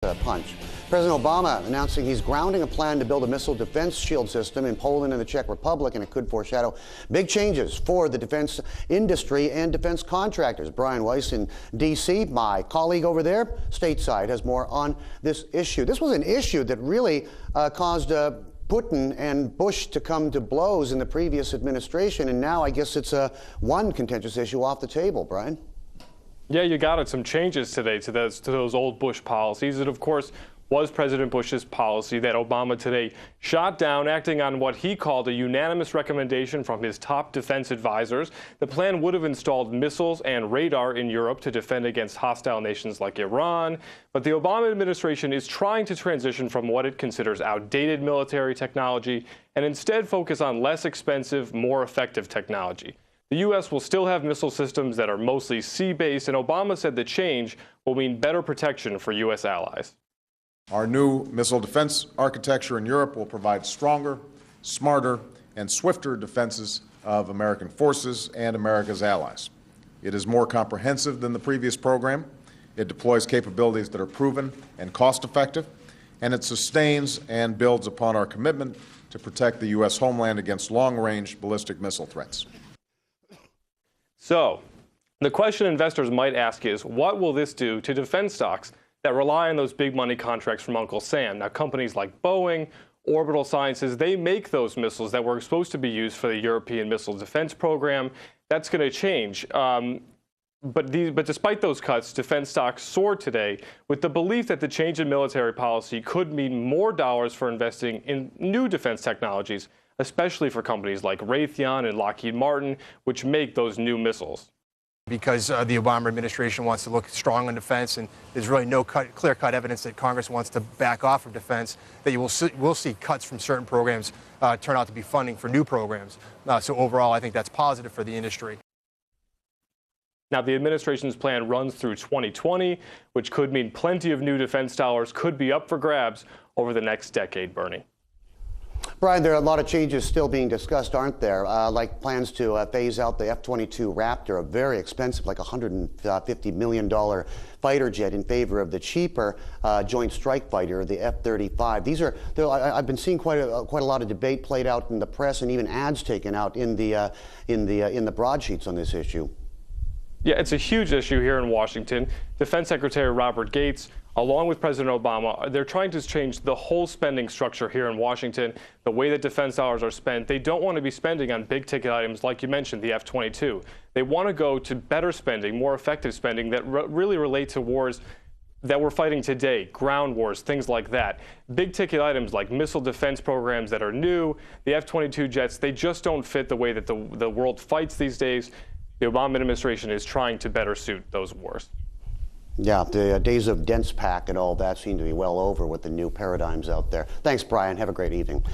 Punch. President Obama announcing he's grounding a plan to build a missile defense shield system in Poland and the Czech Republic, and it could foreshadow big changes for the defense industry and defense contractors. Brian Weiss in D.C., my colleague over there, stateside, has more on this issue. This was an issue that really caused Putin and Bush to come to blows in the previous administration, and now I guess it's one contentious issue off the table, Brian. Yeah, you got it. Some changes today to those old Bush policies. It, of course, was President Bush's policy that Obama today shot down, acting on what he called a unanimous recommendation from his top defense advisors. The plan would have installed missiles and radar in Europe to defend against hostile nations like Iran. But the Obama administration is trying to transition from what it considers outdated military technology and instead focus on less expensive, more effective technology. The U.S. will still have missile systems that are mostly sea-based, and Obama said the change will mean better protection for U.S. allies. Our new missile defense architecture in Europe will provide stronger, smarter, and swifter defenses of American forces and America's allies. It is more comprehensive than the previous program. It deploys capabilities that are proven and cost-effective, and it sustains and builds upon our commitment to protect the U.S. homeland against long-range ballistic missile threats. So, the question investors might ask is, what will this do to defense stocks that rely on those big money contracts from Uncle Sam? Now, companies like Boeing, Orbital Sciences, they make those missiles that were supposed to be used for the European Missile Defense Program. That's going to change. But despite those cuts, defense stocks soared today with the belief that the change in military policy could mean more dollars for investing in new defense technologies, especially for companies like Raytheon and Lockheed Martin, which make those new missiles. Because the Obama administration wants to look strong on defense, and there's really no clear-cut evidence that Congress wants to back off from defense, that you will see cuts from certain programs turn out to be funding for new programs. So overall, I think that's positive for the industry. Now, the administration's plan runs through 2020, which could mean plenty of new defense dollars could be up for grabs over the next decade, Bernie. Brian, there are a lot of changes still being discussed, aren't there? Like plans to phase out the F-22 Raptor, a very expensive, like $150 million fighter jet, in favor of the cheaper Joint Strike Fighter, the F-35. These are, I've been seeing quite a lot of debate played out in the press, and even ads taken out in the broadsheets on this issue. Yeah, it's a huge issue here in Washington. Defense Secretary Robert Gates, along with President Obama, they're trying to change the whole spending structure here in Washington, the way that defense dollars are spent. They don't want to be spending on big ticket items like you mentioned, the F-22. They want to go to better spending, more effective spending that really relate to wars that we're fighting today, ground wars, things like that. Big ticket items like missile defense programs that are new, the F-22 jets, they just don't fit the way that the world fights these days. The Obama administration is trying to better suit those wars. Yeah, the days of dense pack and all that seem to be well over with the new paradigms out there. Thanks, Brian. Have a great evening.